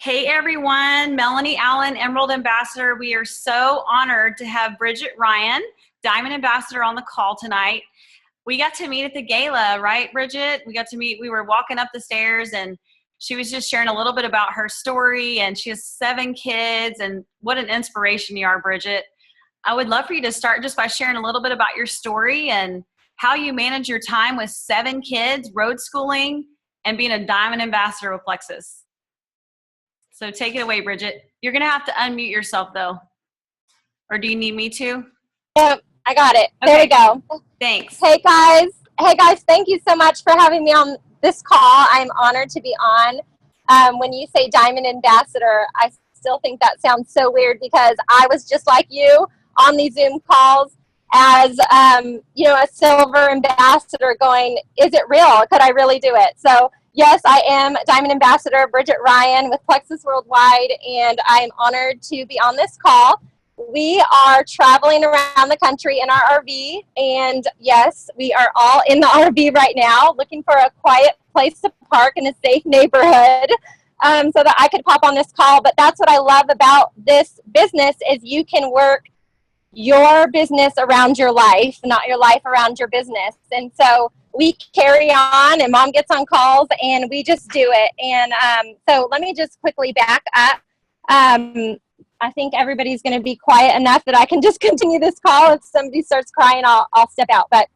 Hey everyone, Melanie Allen, Emerald Ambassador. We are so honored to have Bridget Ryan, Diamond Ambassador, on the call tonight. We got to meet at the gala, right, Bridget? We were walking up the stairs and she was just sharing a little bit about her story, and she has 7 kids, and what an inspiration you are, Bridget. I would love for you to start just by sharing a little bit about your story and how you manage your time with 7 kids, road schooling, and being a Diamond Ambassador with Plexus. So take it away, Bridget. You're going to have to unmute yourself, though. Or do you need me to? Yep, I got it. Okay. There we go. Thanks. Hey, guys, thank you so much for having me on this call. I'm honored to be on. When you say Diamond Ambassador, I still think that sounds so weird because I was just like you on these Zoom calls as, a silver ambassador going, is it real? Could I really do it? So yes, I am Diamond Ambassador Bridget Ryan with Plexus Worldwide, and I am honored to be on this call. We are traveling around the country in our RV, and yes, we are all in the RV right now looking for a quiet place to park in a safe neighborhood so that I could pop on this call. But that's what I love about this business is you can work your business around your life, not your life around your business. And so we carry on, and Mom gets on calls, and we just do it. And so let me just quickly back up. I think everybody's going to be quiet enough that I can just continue this call. If somebody starts crying, I'll step out. But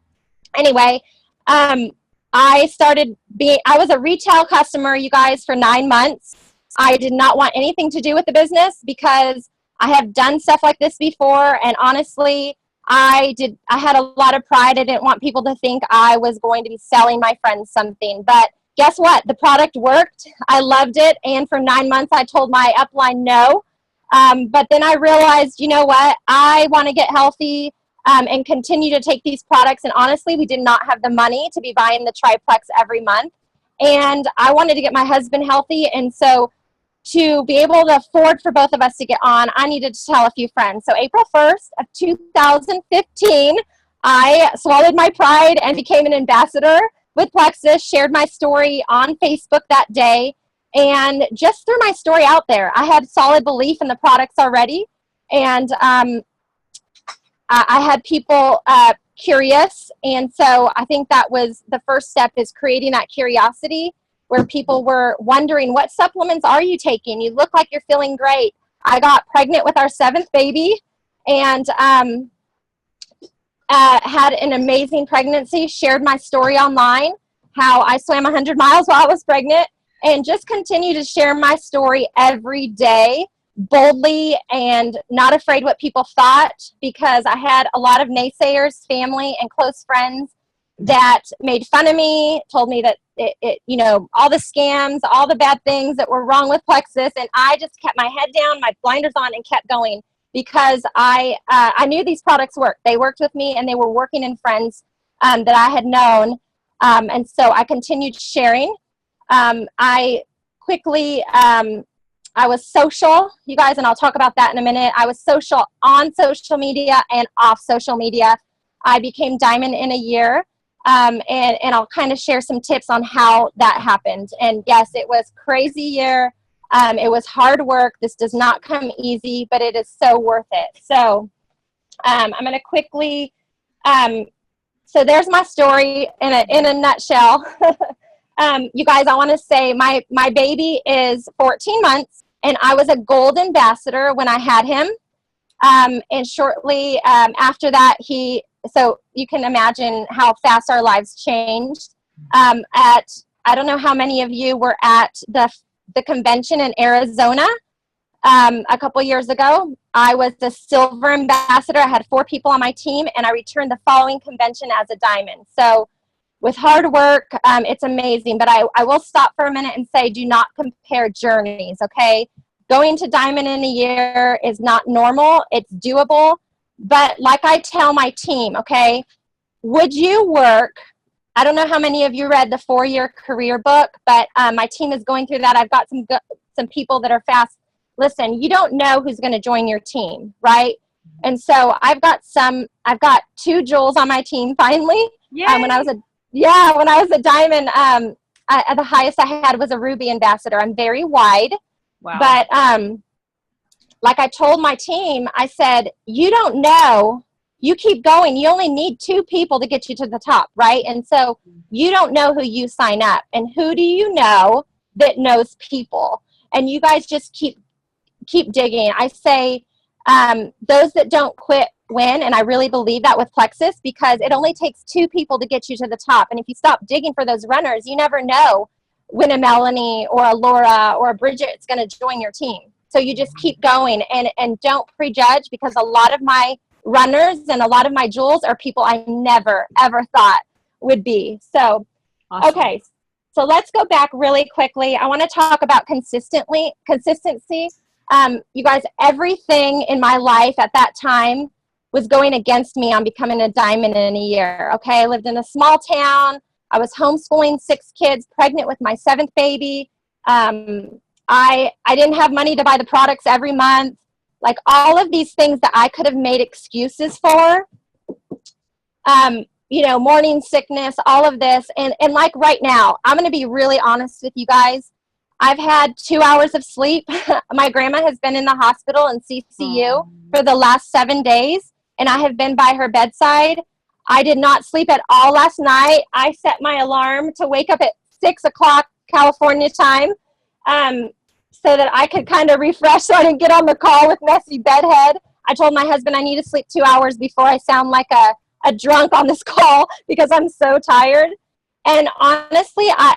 anyway, I was a retail customer, you guys, for 9 months. I did not want anything to do with the business because I have done stuff like this before, and honestly, I had a lot of pride. I didn't want people to think I was going to be selling my friends something. But guess what? The product worked. I loved it. And for 9 months, I told my upline no. But then I realized, you know what? I want to get healthy and continue to take these products. And honestly, we did not have the money to be buying the triplex every month. And I wanted to get my husband healthy. And so to be able to afford for both of us to get on, I needed to tell a few friends. So April 1st of 2015, I swallowed my pride and became an ambassador with Plexus, shared my story on Facebook that day, and just threw my story out there. I had solid belief in the products already, and I had people curious, and so I think that was the first step, is creating that curiosity where people were wondering, what supplements are you taking? You look like you're feeling great. I got pregnant with our 7th baby and had an amazing pregnancy, shared my story online, how I swam 100 miles while I was pregnant, and just continue to share my story every day, boldly and not afraid what people thought, because I had a lot of naysayers, family and close friends that made fun of me, told me that all the scams, all the bad things that were wrong with Plexus, and I just kept my head down, my blinders on, and kept going because I knew these products worked. They worked with me, and they were working in friends that I had known, and so I continued sharing. I quickly, I was social, you guys, and I'll talk about that in a minute. I was social on social media and off social media. I became Diamond in a year. And I'll kind of share some tips on how that happened. And yes, it was a crazy year. It was hard work. This does not come easy, but it is so worth it. So I'm going to quickly, so there's my story in a nutshell. You guys, I want to say my baby is 14 months, and I was a gold ambassador when I had him. And shortly after that, so you can imagine how fast our lives changed. I don't know how many of you were at the convention in Arizona a couple years ago. I was the silver ambassador. I had 4 people on my team, and I returned the following convention as a diamond. So with hard work, it's amazing. But I will stop for a minute and say, do not compare journeys, okay? Going to diamond in a year is not normal. It's doable. But like I tell my team, okay, would you work? I don't know how many of you read the 4-year career book, but my team is going through that. I've got some people that are fast. Listen, you don't know who's going to join your team, right? And so I've got 2 Jules on my team finally. When I was a diamond, the highest I had was a ruby ambassador. I'm very wide. Wow. But like I told my team, I said, you don't know, you keep going. You only need 2 people to get you to the top, right? And so you don't know who you sign up. And who do you know that knows people? And you guys just keep digging. I say those that don't quit win, and I really believe that with Plexus, because it only takes 2 people to get you to the top. And if you stop digging for those runners, you never know when a Melanie or a Laura or a Bridget is going to join your team. So you just keep going, and don't prejudge, because a lot of my runners and a lot of my jewels are people I never, ever thought would be. So, awesome. Okay. So let's go back really quickly. I want to talk about consistency. You guys, everything in my life at that time was going against me on becoming a diamond in a year. Okay. I lived in a small town. I was homeschooling 6 kids, pregnant with my 7th baby. I didn't have money to buy the products every month. Like all of these things that I could have made excuses for, morning sickness, all of this. And like right now, I'm going to be really honest with you guys. I've had 2 hours of sleep. My grandma has been in the hospital in CCU for the last 7 days, and I have been by her bedside. I did not sleep at all last night. I set my alarm to wake up at 6 o'clock California time, so that I could kind of refresh so I didn't get on the call with messy bedhead. I told my husband I need to sleep 2 hours before I sound like a drunk on this call, because I'm so tired. And honestly, I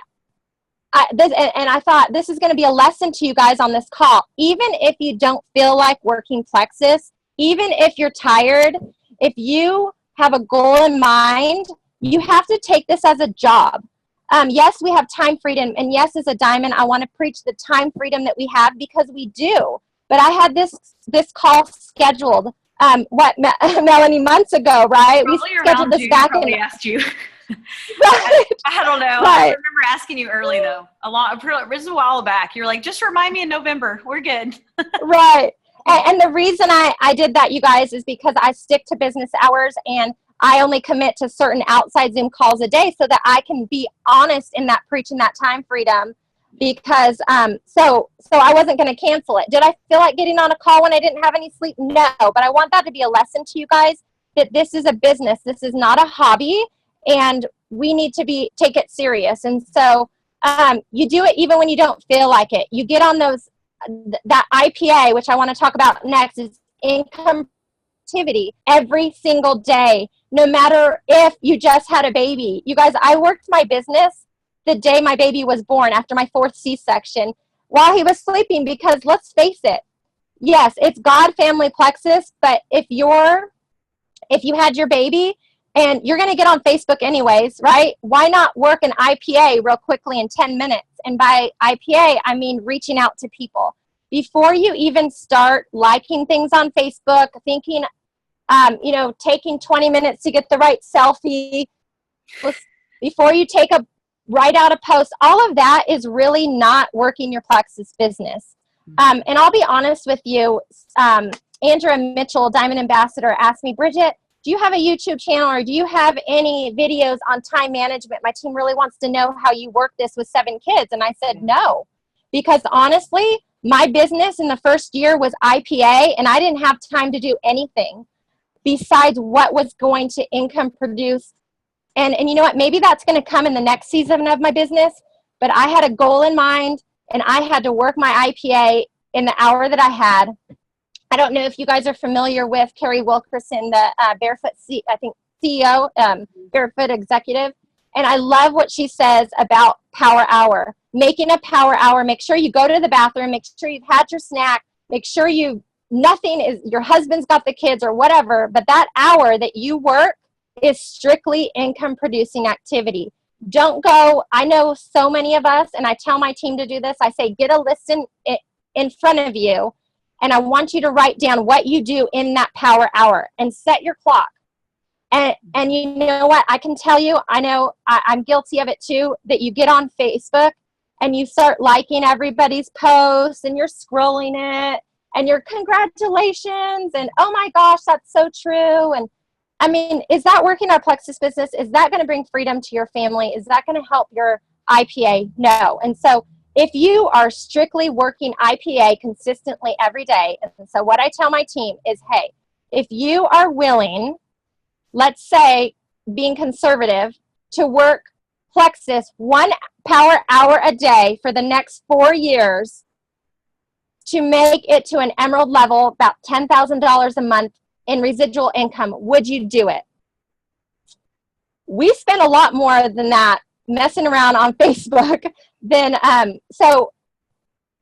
thought this is going to be a lesson to you guys on this call. Even if you don't feel like working Plexus, even if you're tired, if you have a goal in mind, you have to take this as a job. Yes, we have time freedom. And yes, as a diamond, I want to preach the time freedom that we have, because we do. But I had this call scheduled, Melanie, months ago, right? Probably we scheduled this back in. Asked you. Right. I don't know. Right. I remember asking you early though. It was a while back. You're like, just remind me in November. We're good. Right. And the reason I did that, you guys, is because I stick to business hours, and I only commit to certain outside Zoom calls a day, so that I can be honest in that preaching that time freedom. Because so I wasn't going to cancel it. Did I feel like getting on a call when I didn't have any sleep? No. But I want that to be a lesson to you guys, that this is a business. This is not a hobby, and we need to take it serious. And so you do it even when you don't feel like it. You get on that IPA, which I want to talk about next, is income activity every single day, no matter if you just had a baby. You guys, I worked my business the day my baby was born, after my 4th C-section, while he was sleeping, because let's face it, yes, it's God, family, Plexus, but if you had your baby and you're going to get on Facebook anyways, right? Why not work an IPA real quickly in 10 minutes? And by IPA, I mean reaching out to people. Before you even start liking things on Facebook, thinking, taking 20 minutes to get the right selfie, before you write out a post, all of that is really not working your Plexus business. And I'll be honest with you, Andrea Mitchell, Diamond Ambassador, asked me, Bridget, do you have a YouTube channel, or do you have any videos on time management? My team really wants to know how you work this with 7 kids. And I said, no, because honestly, my business in the first year was IPA, and I didn't have time to do anything besides what was going to income produce. And you know what, maybe that's going to come in the next season of my business, but I had a goal in mind, and I had to work my IPA in the hour that I had. I don't know if you guys are familiar with Carrie Wilkerson, the Barefoot CEO, Barefoot executive. And I love what she says about power hour. Making a power hour, make sure you go to the bathroom, make sure you've had your snack, make sure your husband's got the kids or whatever, but that hour that you work is strictly income producing activity. Don't go, I know so many of us, and I tell my team to do this, I say, get a list in front of you, and I want you to write down what you do in that power hour and set your clock. And you know what, I can tell you, I know I'm guilty of it too, that you get on Facebook and you start liking everybody's posts, and you're scrolling it, and you're congratulations, and oh my gosh, that's so true. And I mean, is that working our Plexus business? Is that going to bring freedom to your family? Is that going to help your IPA? No. And so If you are strictly working IPA consistently every day, and so what I tell my team is, hey, if you are willing, let's say, being conservative, to work Plexus 1 power hour a day for the next 4 years to make it to an emerald level, about $10,000 a month in residual income, would you do it? We spend a lot more than that messing around on Facebook than, so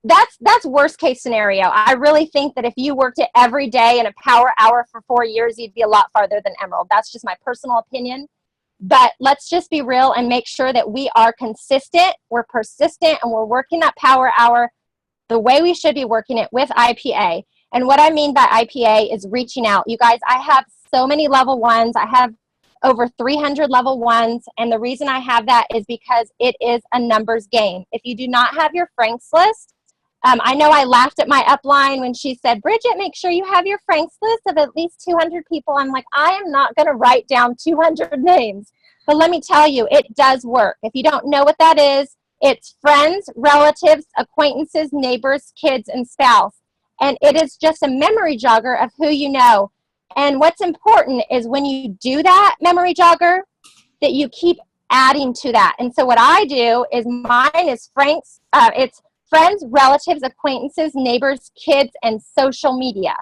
that's worst case scenario. I really think that if you worked it every day in a power hour for 4 years, you'd be a lot farther than emerald. That's just my personal opinion. But let's just be real and make sure that we are consistent, we're persistent, and we're working that power hour the way we should be working it with IPA. And what I mean by IPA is reaching out. You guys, I have so many level 1s. I have over 300 level 1s. And the reason I have that is because it is a numbers game. If you do not have your Franks list, I know I laughed at my upline when she said, Bridget, make sure you have your Franks list of at least 200 people. I'm like, I am not going to write down 200 names. But let me tell you, it does work. If you don't know what that is, it's friends, relatives, acquaintances, neighbors, kids, and spouse. And it is just a memory jogger of who you know. And what's important is when you do that memory jogger, that you keep adding to that. And so what I do is mine is Frank's, it's friends, relatives, acquaintances, neighbors, kids, and social media.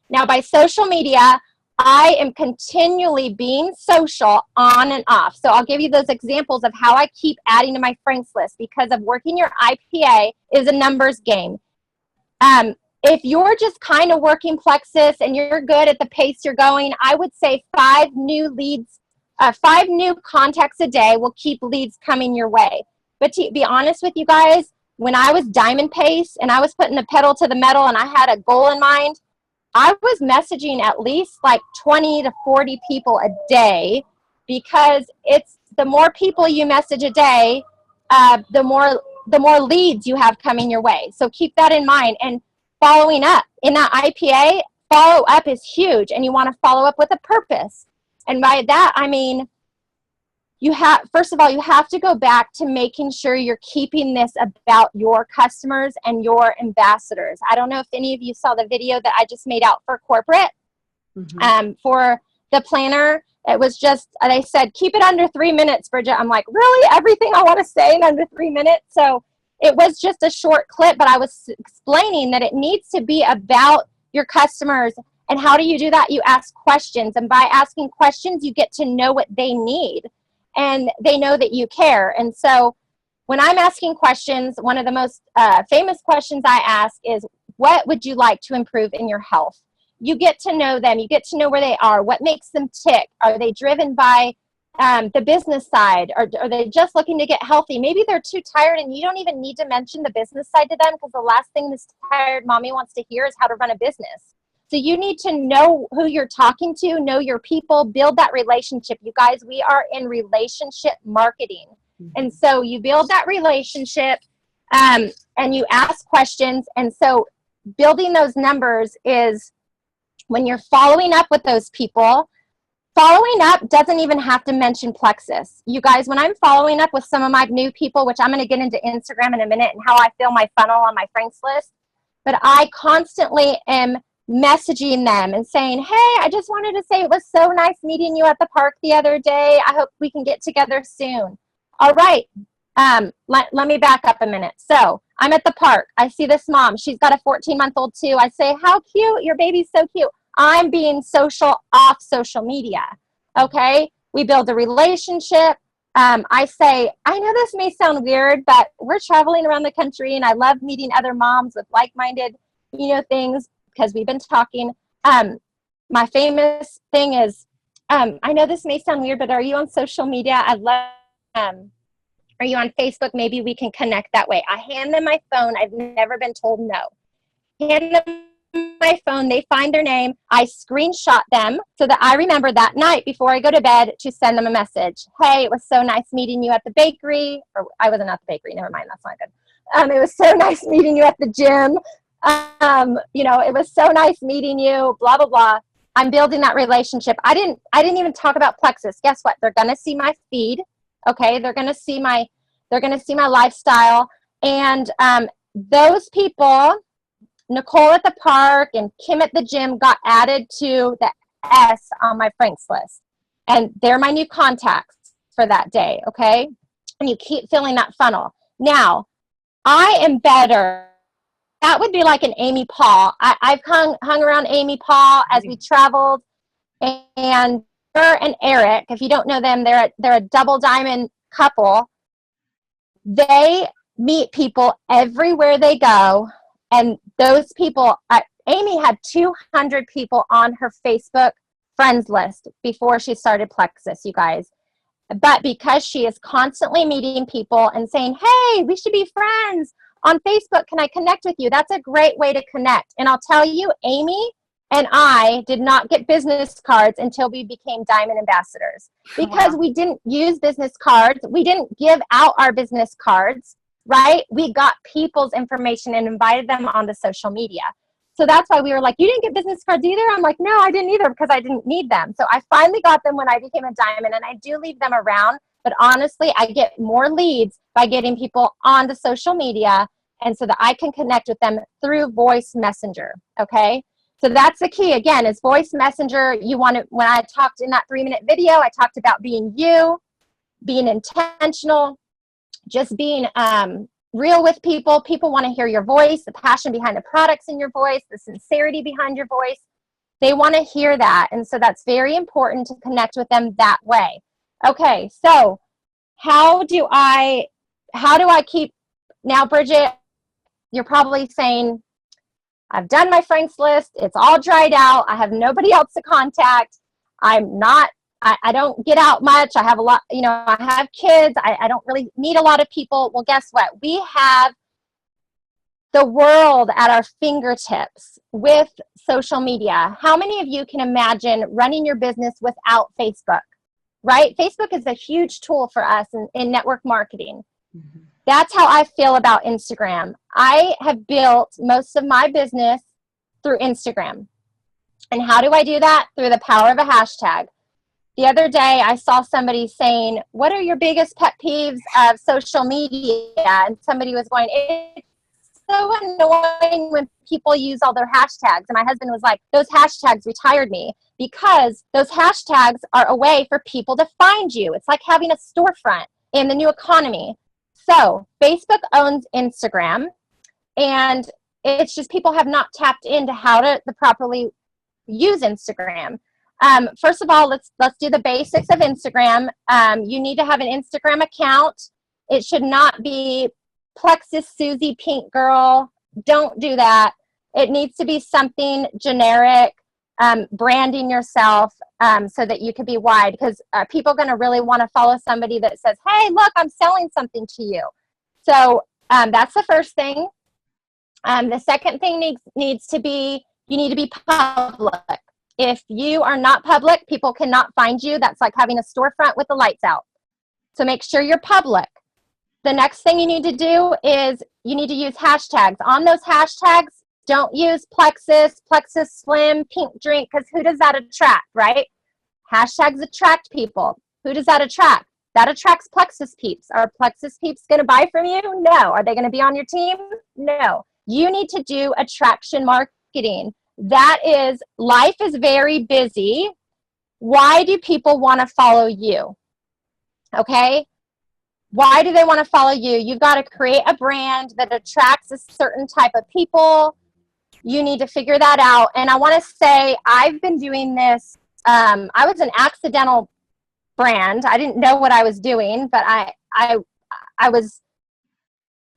Now, by social media, I am continually being social on and off. So I'll give you those examples of how I keep adding to my Franks list, because of working your IPA is a numbers game. If you're just kind of working Plexus and you're good at the pace you're going, I would say 5 new leads, 5 new contacts a day will keep leads coming your way. But to be honest with you guys, when I was diamond pace and I was putting the pedal to the metal and I had a goal in mind, I was messaging at least like 20 to 40 people a day, because it's the more people you message a day, the more leads you have coming your way. So keep that in mind. And following up in that IPA, follow up is huge, and you want to follow up with a purpose. And by that, I mean, first of all, you have to go back to making sure you're keeping this about your customers and your ambassadors. I don't know if any of you saw the video that I just made out for corporate, for the planner. It was just, they said, keep it under 3 minutes, Bridget. I'm like, really? Everything I want to say in under 3 minutes? So it was just a short clip, but I was explaining that it needs to be about your customers. And how do you do that? You ask questions. And by asking questions, you get to know what they need. And they know that you care. And so when I'm asking questions, one of the most famous questions I ask is, what would you like to improve in your health? You get to know them. You get to know where they are. What makes them tick? Are they driven by the business side? Or are they just looking to get healthy? Maybe they're too tired and you don't even need to mention the business side to them, because the last thing this tired mommy wants to hear is how to run a business. So you need to know who you're talking to, know your people, build that relationship. You guys, we are in relationship marketing. And so you build that relationship and you ask questions. And so building those numbers is when you're following up with those people. Following up doesn't even have to mention Plexus. You guys, when I'm following up with some of my new people, which I'm going to get into Instagram in a minute and how I fill my funnel on my Franks list, but I constantly am messaging them and saying, hey, I just wanted to say it was so nice meeting you at the park the other day. I hope we can get together soon. All right. Let me back up a minute. So I'm at the park. I see this mom. She's got a 14-month-old too. I say, how cute. Your baby's so cute. I'm being social off social media. Okay. We build a relationship. I say, I know this may sound weird, but we're traveling around the country and I love meeting other moms with like-minded, things, because we've been talking. My famous thing is, I know this may sound weird, but are you on social media? I love, are you on Facebook? Maybe we can connect that way. I hand them my phone. I've never been told no. Hand them my phone. They find their name. I screenshot them so that I remember that night before I go to bed to send them a message. Hey, it was so nice meeting you at the bakery. Or I wasn't at the bakery. Never mind. That's not good. It was so nice meeting you at the gym. It was so nice meeting you, blah, blah, blah. I'm building that relationship. I didn't even talk about Plexus. Guess what? They're going to see my feed. Okay. They're going to see my lifestyle. And those people, Nicole at the park and Kim at the gym, got added to the S on my Franks list. And they're my new contacts for that day, okay? And you keep filling that funnel. Now, I am better. That would be like an Amy Paul. I've hung around Amy Paul as we traveled. And her and Eric, if you don't know them, they're a double diamond couple. They meet people everywhere they go. And those people, Amy had 200 people on her Facebook friends list before she started Plexus, you guys. But because she is constantly meeting people and saying, hey, we should be friends on Facebook, can I connect with you? That's a great way to connect. And I'll tell you, Amy and I did not get business cards until we became Diamond Ambassadors, because we didn't use business cards. We didn't give out our business cards, right? We got people's information and invited them onto social media. So that's why we were like, you didn't get business cards either? I'm like, no, I didn't either, because I didn't need them. So I finally got them when I became a diamond, and I do leave them around. But honestly, I get more leads by getting people onto social media, and so that I can connect with them through voice messenger, okay? So that's the key, again, is voice messenger. You want to, when I talked in that 3-minute video, I talked about being you, being intentional, just being real with people. People want to hear your voice, the passion behind the products in your voice, the sincerity behind your voice. They want to hear that. And so that's very important to connect with them that way. Okay, so how do I keep, now Bridget, you're probably saying, I've done my Franks list, it's all dried out, I have nobody else to contact, I don't get out much. I have a lot, I have kids. I don't really meet a lot of people. Well, guess what? We have the world at our fingertips with social media. How many of you can imagine running your business without Facebook, right? Facebook is a huge tool for us in network marketing. Mm-hmm. That's how I feel about Instagram. I have built most of my business through Instagram. And how do I do that? Through the power of a hashtag. The other day, I saw somebody saying, what are your biggest pet peeves of social media? And somebody was going, it's so annoying when people use all their hashtags. And my husband was like, those hashtags retired me, because those hashtags are a way for people to find you. It's like having a storefront in the new economy. So Facebook owns Instagram, and it's just people have not tapped into how to properly use Instagram. First of all, let's do the basics of Instagram. You need to have an Instagram account. It should not be Plexus Susie Pink Girl. Don't do that. It needs to be something generic, branding yourself so that you could be wide, because people are going to really want to follow somebody that says, hey, look, I'm selling something to you. So that's the first thing. The second thing needs to be, you need to be public. If you are not public, people cannot find you. That's like having a storefront with the lights out. So make sure you're public. The next thing you need to do is you need to use hashtags. On those hashtags, don't use Plexus, Plexus Slim, Pink Drink, because who does that attract, right? Hashtags attract people. Who does that attract? That attracts Plexus peeps. Are Plexus peeps going to buy from you? No. Are they going to be on your team? No. You need to do attraction marketing. That is, life is very busy. Why do people want to follow you? Okay? Why do they want to follow you? You've got to create a brand that attracts a certain type of people. You need to figure that out. And I want to say, I've been doing this. I was an accidental brand. I didn't know what I was doing, but I was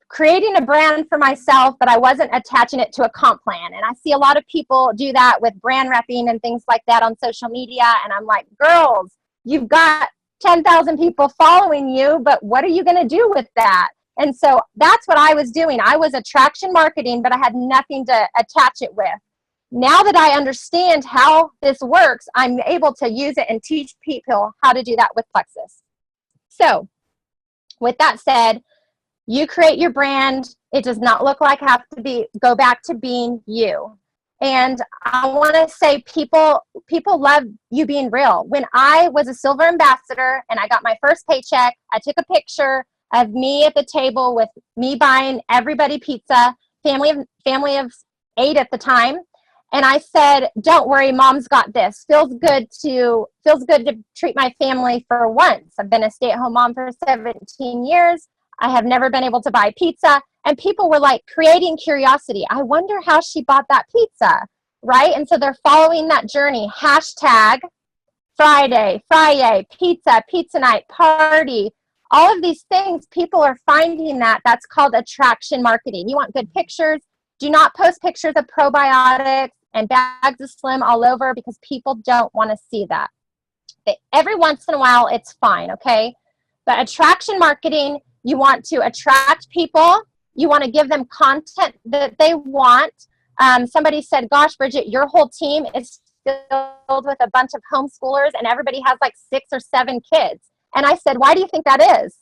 creating a brand for myself, but I wasn't attaching it to a comp plan. And I see a lot of people do that with brand repping and things like that on social media. And I'm like, girls, you've got 10,000 people following you, but what are you going to do with that? And so that's what I was doing. I was attraction marketing, but I had nothing to attach it with. Now that I understand how this works, I'm able to use it and teach people how to do that with Plexus. So with that said, you create your brand. It does not look like go back to being you. And I want to say people love you being real. When I was a silver ambassador and I got my first paycheck, I took a picture of me at the table with me buying everybody pizza, family of 8 at the time. And I said, don't worry, mom's got this. Feels good to treat my family for once. I've been a stay-at-home mom for 17 years. I have never been able to buy pizza. And people were like creating curiosity. I wonder how she bought that pizza, right? And so they're following that journey. Hashtag Friday, pizza night, party. All of these things, people are finding that. That's called attraction marketing. You want good pictures. Do not post pictures of probiotics and bags of Slim all over because people don't want to see that. Every once in a while, it's fine, okay? But attraction marketing, you want to attract people. You want to give them content that they want. Somebody said, gosh, Bridget, your whole team is filled with a bunch of homeschoolers and everybody has like 6 or 7 kids. And I said, why do you think that is?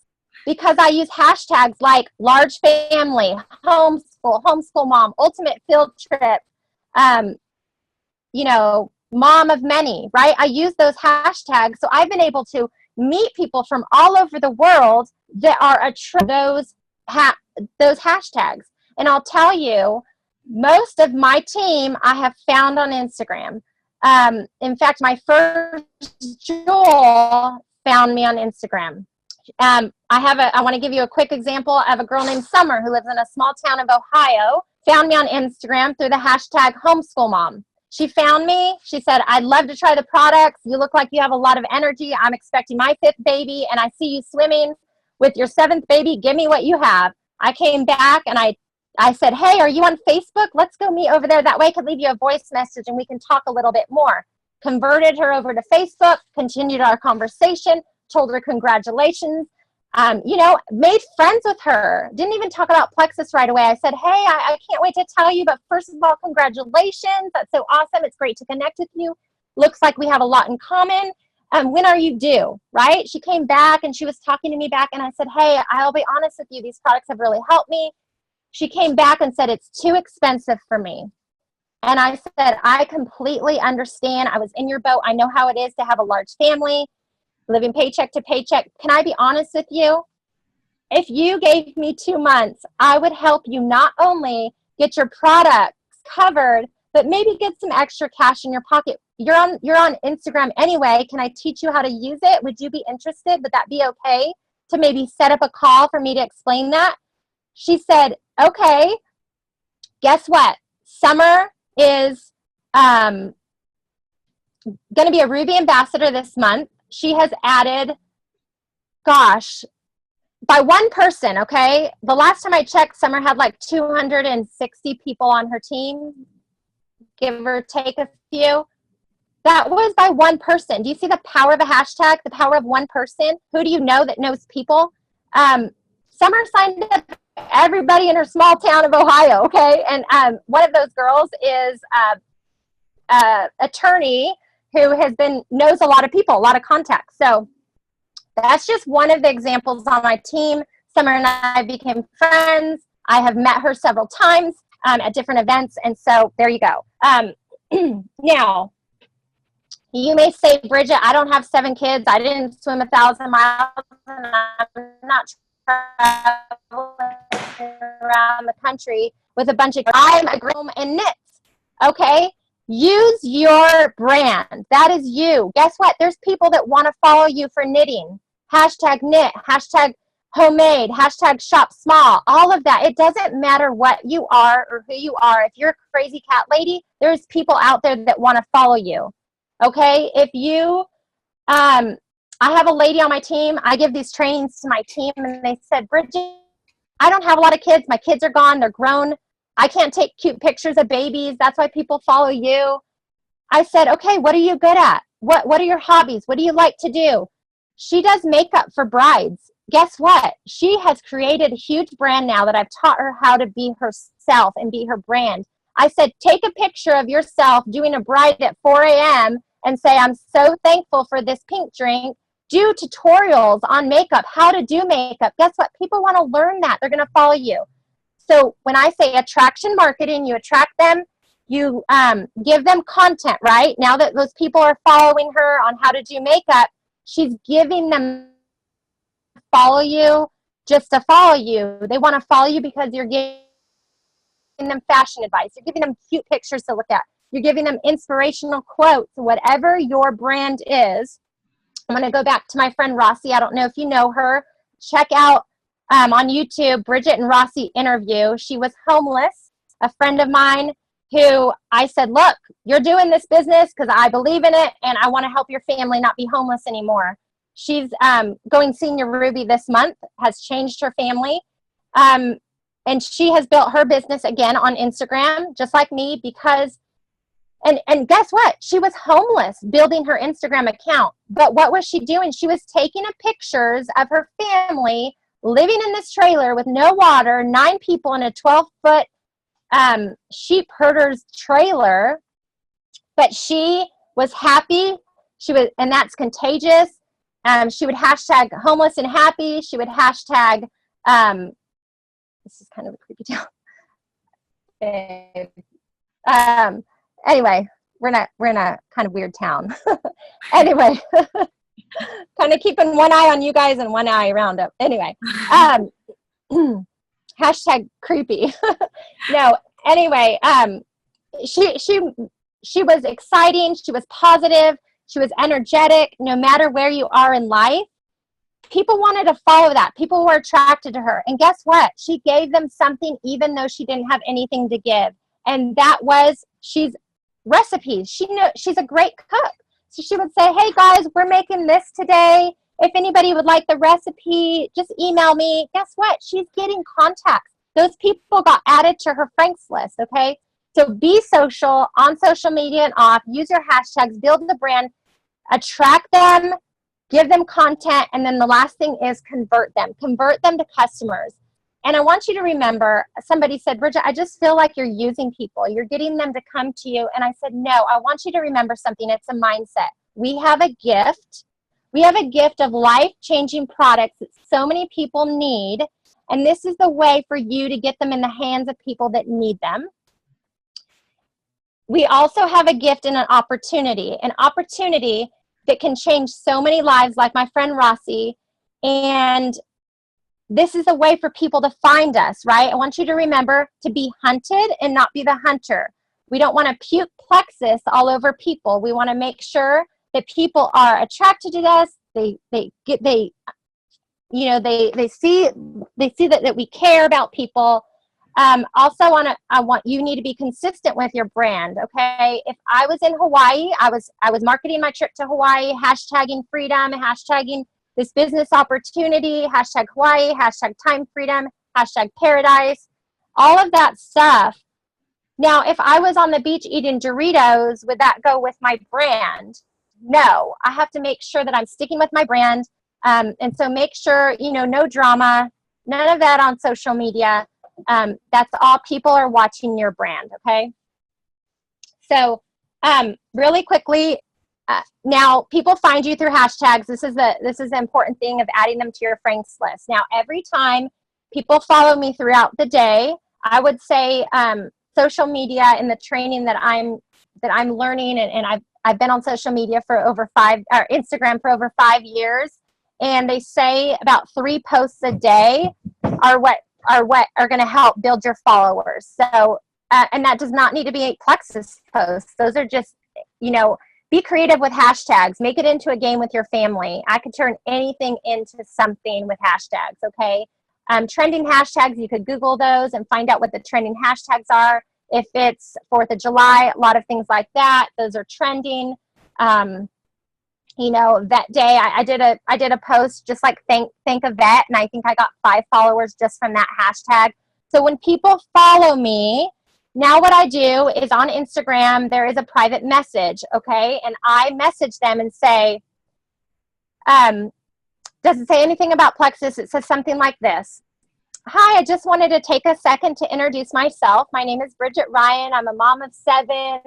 Because I use hashtags like large family, homeschool mom, ultimate field trip, mom of many, right? I use those hashtags. So I've been able to meet people from all over the world that are those hashtags. And I'll tell you, most of my team I have found on Instagram. In fact, my first Joel found me on Instagram. I want to give you a quick example of a girl named Summer who lives in a small town of Ohio, found me on Instagram through the hashtag homeschool mom. She found me. She said, I'd love to try the products. You look like you have a lot of energy. I'm expecting my 5th baby, and I see you swimming with your 7th baby. Give me what you have. I came back, and I said, hey, are you on Facebook? Let's go meet over there. That way I can leave you a voice message, and we can talk a little bit more. Converted her over to Facebook, continued our conversation, told her congratulations. Made friends with her. Didn't even talk about Plexus right away. I said, hey, I can't wait to tell you, but first of all, congratulations. That's so awesome. It's great to connect with you. Looks like we have a lot in common. When are you due, right? She came back and she was talking to me back, and I said, hey, I'll be honest with you. These products have really helped me. She came back and said, it's too expensive for me. And I said, I completely understand. I was in your boat. I know how it is to have a large family, living paycheck to paycheck. Can I be honest with you? If you gave me 2 months, I would help you not only get your products covered, but maybe get some extra cash in your pocket. You're on Instagram anyway. Can I teach you how to use it? Would you be interested? Would that be okay to maybe set up a call for me to explain that? She said, okay. Guess what? Summer is going to be a Ruby ambassador this month. She has added, by one person, okay? The last time I checked, Summer had like 260 people on her team, give or take a few. That was by one person. Do you see the power of a hashtag, the power of one person? Who do you know that knows people? Summer signed up everybody in her small town of Ohio, okay? And one of those girls is an attorney who knows a lot of people, a lot of contacts. So that's just one of the examples on my team. Summer and I became friends. I have met her several times at different events. And so there you go. Now, you may say, Bridget, I don't have 7 kids. I didn't swim 1,000 miles. And I'm not traveling around the country with a bunch of, I'm a groom and knits. Okay? Use your brand. That is you. Guess what? There's people that want to follow you for knitting. Hashtag knit, hashtag homemade, hashtag shop small, all of that. It doesn't matter what you are or who you are. If you're a crazy cat lady, there's people out there that want to follow you. Okay? If you, I have a lady on my team. I give these trainings to my team, and they said, Bridget, I don't have a lot of kids. My kids are gone. They're grown. I can't take cute pictures of babies. That's why people follow you. I said, okay, what are you good at? What are your hobbies? What do you like to do? She does makeup for brides. Guess what? She has created a huge brand now that I've taught her how to be herself and be her brand. I said, take a picture of yourself doing a bride at 4 a.m. and say, I'm so thankful for this pink drink. Do tutorials on makeup, how to do makeup. Guess what? People want to learn that. They're going to follow you. So when I say attraction marketing, you attract them, you give them content, right? Now that those people are following her on how to do makeup, she's giving them follow you. just to follow you. They want to follow you because you're giving them fashion advice. You're giving them cute pictures to look at. You're giving them inspirational quotes. Whatever your brand is. I'm going to go back to my friend Rossi. I don't know if you know her. Check out on YouTube, Bridget and Rossi interview. She was homeless, a friend of mine who I said, look, you're doing this business because I believe in it and I want to help your family not be homeless anymore. She's going senior Ruby this month, has changed her family. And she has built her business again on Instagram, just like me, because, and guess what? She was homeless building her Instagram account. But what was she doing? She was taking pictures of her family living in this trailer with no water, 9 people in a 12-foot sheep herder's trailer. But she was happy. She was, and that's contagious. She would hashtag homeless and happy. She would hashtag, this is kind of a creepy town. Anyway, we're in a kind of weird town. Anyway, kind of keeping one eye on you guys and one eye around it. Anyway, hashtag creepy. No, anyway, she was exciting. She was positive. She was energetic. No matter where you are in life, people wanted to follow that. People were attracted to her. And guess what? She gave them something even though she didn't have anything to give. And that was, she's recipes. She's a great cook. So she would say, hey guys, we're making this today. If anybody would like the recipe, just email me. Guess what? She's getting contacts. Those people got added to her friends list, okay? So be social, on social media and off. Use your hashtags, build the brand, attract them, give them content, and then the last thing is convert them. Convert them to customers. And I want you to remember, somebody said, Bridget, I just feel like you're using people. You're getting them to come to you. And I said, no, I want you to remember something. It's a mindset. We have a gift. We have a gift of life-changing products that so many people need. And this is the way for you to get them in the hands of people that need them. We also have a gift and an opportunity that can change so many lives, like my friend Rossi. And this is a way for people to find us, right? I want you to remember to be hunted and not be the hunter. We don't want to puke plexus all over people. We want to make sure that people are attracted to us. They see that we care about people. Also, you need to be consistent with your brand, okay? If I was in Hawaii, I was marketing my trip to Hawaii, hashtagging freedom, hashtagging this business opportunity, hashtag Hawaii, hashtag time freedom, hashtag paradise, all of that stuff. Now, if I was on the beach eating Doritos, would that go with my brand? No, I have to make sure that I'm sticking with my brand. And so make sure, no drama, none of that on social media. That's all. People are watching your brand, okay? So really quickly, now people find you through hashtags. This is the important thing of adding them to your friends list. Now, every time people follow me throughout the day, I would say social media and the training that I'm learning, and I've been on social media for Instagram for over 5 years, and they say about 3 posts a day are what are going to help build your followers. So, and that does not need to be a plexus posts. Those are just, be creative with hashtags. Make it into a game with your family. I could turn anything into something with hashtags, okay? Trending hashtags, you could Google those and find out what the trending hashtags are. If it's 4th of July, a lot of things like that, those are trending. That day I did a post just like thank a vet, and I think I got 5 followers just from that hashtag. So when people follow me, now what I do is on Instagram, there is a private message, okay? And I message them and say, does it say anything about plexus? It says something like this. Hi, I just wanted to take a second to introduce myself. My name is Bridget Ryan. I'm a mom of 7,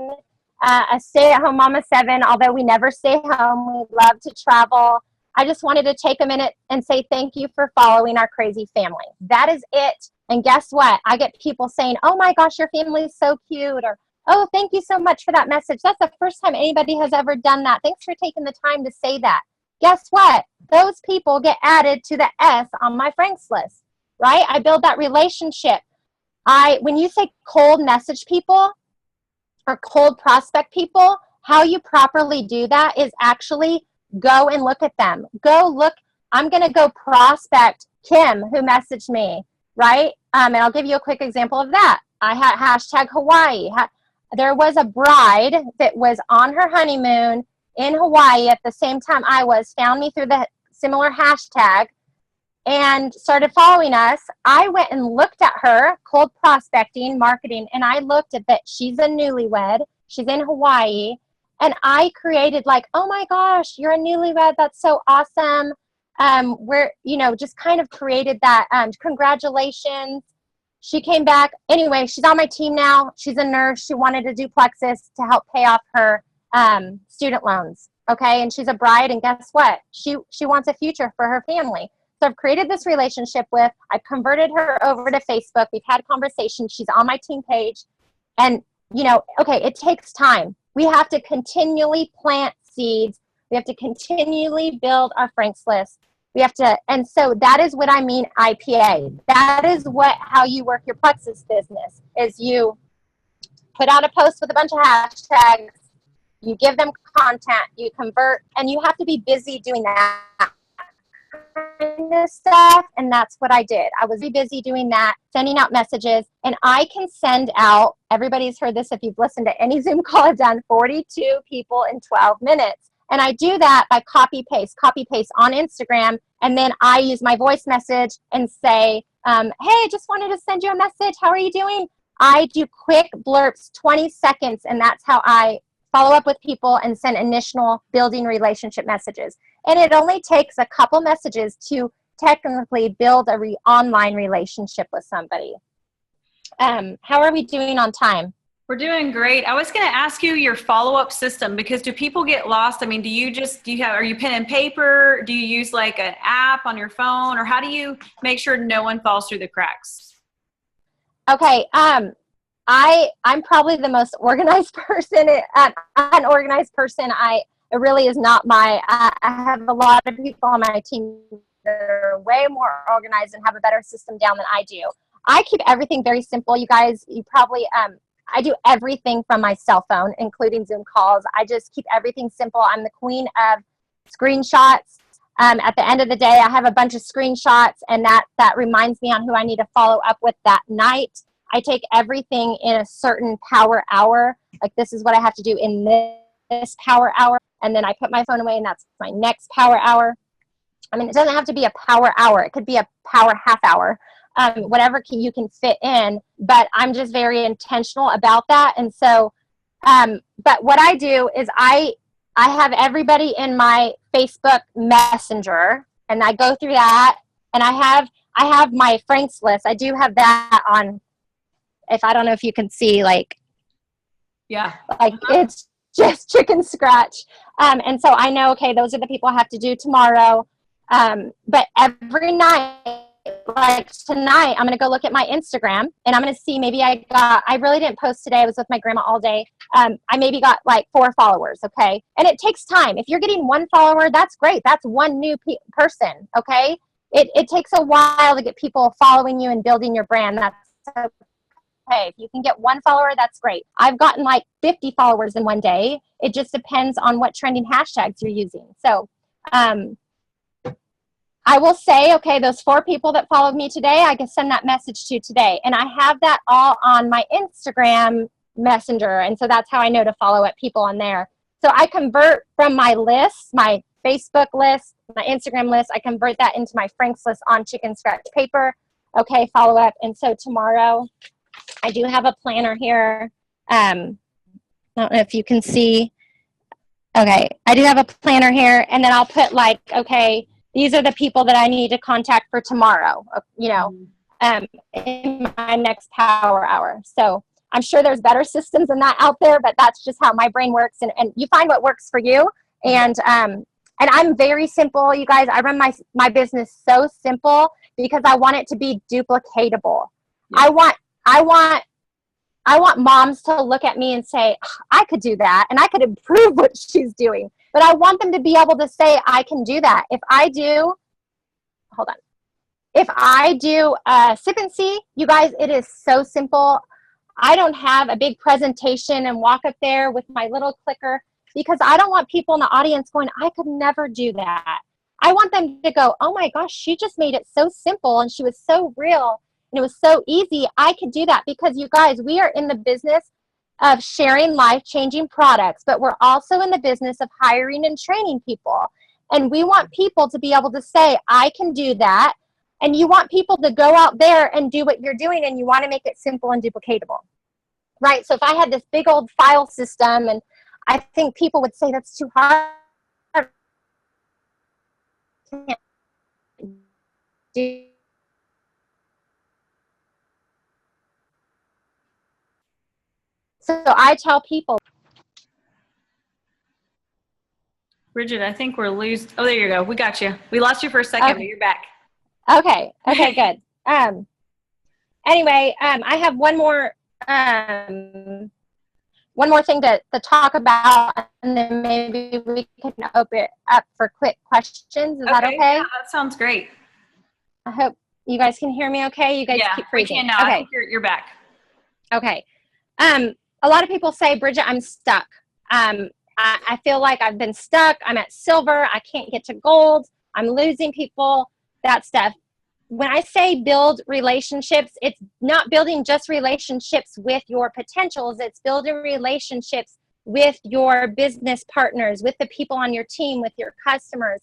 a stay-at-home mom of 7, although we never stay home. We love to travel. I just wanted to take a minute and say thank you for following our crazy family. That is it. And guess what? I get people saying, oh my gosh, your family is so cute, or oh, thank you so much for that message. That's the first time anybody has ever done that. Thanks for taking the time to say that. guess what? Those people get added to the S on my Franks list, right? I build that relationship. When you say cold message people or cold prospect people, how you properly do that is actually go and look at them. Go look. I'm going to go prospect Kim, who messaged me, right? And I'll give you a quick example of that. I had hashtag Hawaii. There was a bride that was on her honeymoon in Hawaii at the same time I was, found me through the similar hashtag and started following us. I went and looked at her, cold prospecting, marketing, and I looked at that she's a newlywed. She's in Hawaii. And I created like, oh my gosh, you're a newlywed. That's so awesome. We're, just kind of created that. Congratulations. She came back. Anyway, she's on my team now. She's a nurse. She wanted a duplexes to help pay off her student loans. Okay. And she's a bride. And guess what? She wants a future for her family. So I've created this relationship with, I've converted her over to Facebook. We've had conversations. She's on my team page. And, okay, it takes time. We have to continually plant seeds. We have to continually build our Franks list. We have to, and so that is what I mean IPA. That is how you work your Plexus business, is you put out a post with a bunch of hashtags, you give them content, you convert, and you have to be busy doing that kind of stuff. And that's what I did. I was busy doing that, sending out messages, and I can send out, everybody's heard this if you've listened to any Zoom call I've done, 42 people in 12 minutes. And I do that by copy paste on Instagram. And then I use my voice message and say, hey, just wanted to send you a message. How are you doing? I do quick blurps, 20 seconds. And that's how I follow up with people and send initial building relationship messages. And it only takes a couple messages to technically build a online relationship with somebody. How are we doing on time? We're doing great. I was going to ask you your follow-up system, because do people get lost? I mean, are you pen and paper? Do you use like an app on your phone, or how do you make sure no one falls through the cracks? Okay. I'm probably the most organized person, unorganized person. It really is not I have a lot of people on my team that are way more organized and have a better system down than I do. I keep everything very simple. You guys, I do everything from my cell phone, including Zoom calls. I just keep everything simple. I'm the queen of screenshots. At the end of the day, I have a bunch of screenshots, and that reminds me on who I need to follow up with that night. I take everything in a certain power hour. Like, this is what I have to do in this power hour. And then I put my phone away, and that's my next power hour. I mean, it doesn't have to be a power hour. It could be a power half hour. Whatever you can fit in, but I'm just very intentional about that. And so, but what I do is I have everybody in my Facebook Messenger, and I go through that, and I have my Franks list. I do have that on, I don't know if you can see, yeah, it's just chicken scratch. And so I know, okay, those are the people I have to do tomorrow. But every night, like tonight, I'm going to go look at my Instagram, and I'm going to see, maybe I really didn't post today. I was with my grandma all day. I maybe got like 4 followers. Okay. And it takes time. If you're getting 1 follower, that's great. That's 1 new person. Okay. It takes a while to get people following you and building your brand. That's okay. If you can get 1 follower, that's great. I've gotten like 50 followers in 1 day. It just depends on what trending hashtags you're using. So, I will say, okay, those 4 people that followed me today, I can send that message to today. And I have that all on my Instagram Messenger. And so that's how I know to follow up people on there. So I convert from my list, my Facebook list, my Instagram list, I convert that into my Franks list on chicken scratch paper. Okay, follow up. And so tomorrow, I do have a planner here. I don't know if you can see. Okay, I do have a planner here. And then I'll put like, okay, these are the people that I need to contact for tomorrow, in my next power hour. So I'm sure there's better systems than that out there, but that's just how my brain works. And you find what works for you. And I'm very simple, you guys. I run my business so simple because I want it to be duplicatable. Yeah. I want moms to look at me and say, I could do that, and I could improve what she's doing. But I want them to be able to say, I can do that. If I do sip and see, you guys, it is so simple. I don't have a big presentation and walk up there with my little clicker because I don't want people in the audience going, I could never do that. I want them to go, oh my gosh, she just made it so simple and she was so real and it was so easy. I could do that because you guys, we are in the business of sharing life-changing products, but we're also in the business of hiring and training people. And we want people to be able to say, I can do that. And you want people to go out there and do what you're doing, and you want to make it simple and duplicatable, right? So if I had this big old file system, and I think people would say that's too hard. So I tell people. Bridget, I think we're losing. Oh, there you go. We got you. We lost you for a second, but you're back. Okay, good. Anyway, I have one more thing to talk about, and then maybe we can open it up for quick questions. Is that okay? Yeah, that sounds great. I hope you guys can hear me okay. You guys keep freezing. We can now. Okay. I think you're back. Okay. A lot of people say, Bridget, I'm stuck. I feel like I've been stuck. I'm at silver. I can't get to gold. I'm losing people, that stuff. When I say build relationships, it's not building just relationships with your potentials. It's building relationships with your business partners, with the people on your team, with your customers.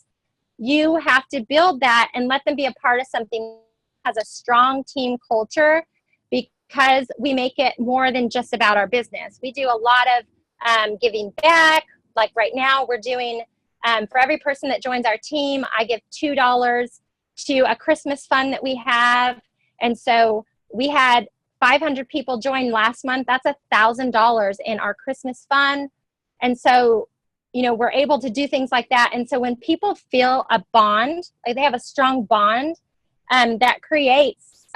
You have to build that and let them be a part of something that has a strong team culture, because we make it more than just about our business. We do a lot of giving back. Like right now we're doing, for every person that joins our team, I give $2 to a Christmas fund that we have. And so we had 500 people join last month. That's $1,000 in our Christmas fund. And so, you know, we're able to do things like that. And so when people feel a bond, like they have a strong bond, that creates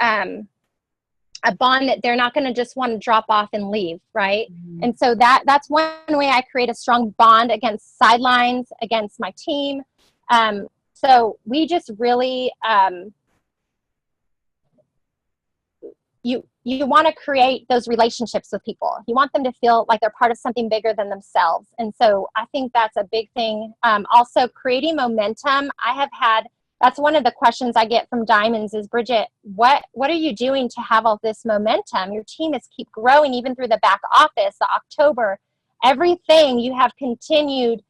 a bond that they're not going to just want to drop off and leave, right? Mm-hmm. And so that's one way I create a strong bond against sidelines, against my team. So we just really, you want to create those relationships with people. You want them to feel like they're part of something bigger than themselves. And so I think that's a big thing. Also creating momentum. That's one of the questions I get from Diamonds is, Bridget, what are you doing to have all this momentum? Your team is keep growing even through the back office, the October, everything you have continued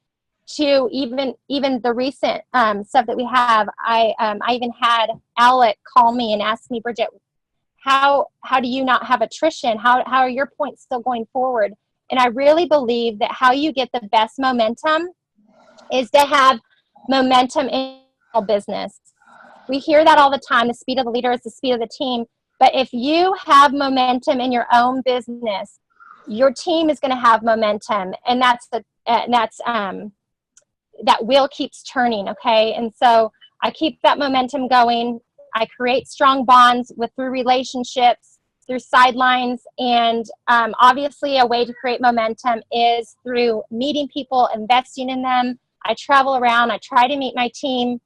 to even the recent stuff that we have. I even had Alec call me and ask me, Bridget, how do you not have attrition? How are your points still going forward? And I really believe that how you get the best momentum is to have momentum in business. We hear that all the time. The speed of the leader is the speed of the team. But if you have momentum in your own business, your team is going to have momentum, and that wheel keeps turning. Okay, and so I keep that momentum going. I create strong bonds through relationships, through sidelines, and obviously a way to create momentum is through meeting people, investing in them. I travel around. I try to meet my team.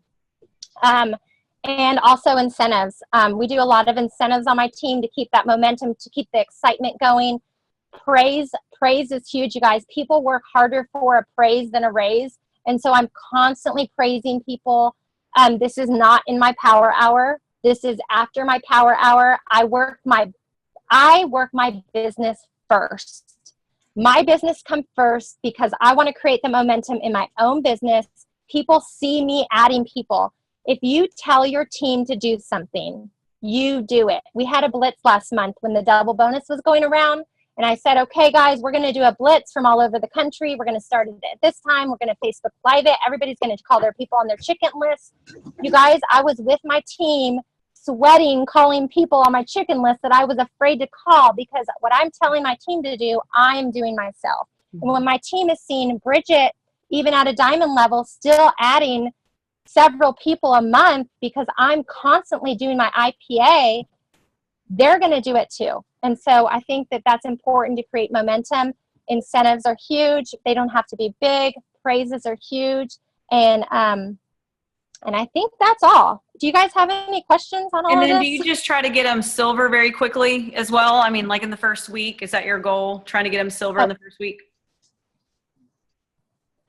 And also incentives. We do a lot of incentives on my team to keep that momentum, to keep the excitement going. Praise is huge, you guys. People work harder for a praise than a raise. And so I'm constantly praising people. This is not in my power hour. This is after my power hour. I work my business first. My business comes first because I want to create the momentum in my own business. People see me adding people. If you tell your team to do something, you do it. We had a blitz last month when the double bonus was going around. And I said, okay, guys, we're going to do a blitz from all over the country. We're going to start it at this time. We're going to Facebook Live it. Everybody's going to call their people on their chicken list. You guys, I was with my team sweating, calling people on my chicken list that I was afraid to call, because what I'm telling my team to do, I'm doing myself. And when my team is seeing Bridget, even at a diamond level, still adding several people a month because I'm constantly doing my IPA, they're going to do it too. And so I think that that's important to create momentum. Incentives are huge. They don't have to be big. praises are huge. And I think that's all. Do you guys have any questions on all And of then this? do you just try to get them silver very quickly as well? I mean, like in the first week, is that your goal? Trying to get them silver in the first week?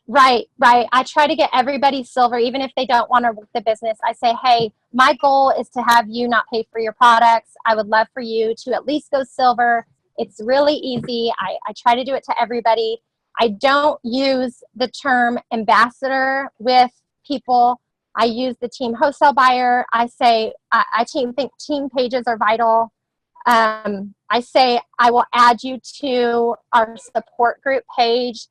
Right. I try to get everybody silver, even if they don't want to work the business. I say, hey, my goal is to have you not pay for your products. I would love for you to at least go silver. It's really easy. I try to do it to everybody. I don't use the term ambassador with people. I use the team wholesale buyer. I say, I think team pages are vital. I say, I will add you to our support group page,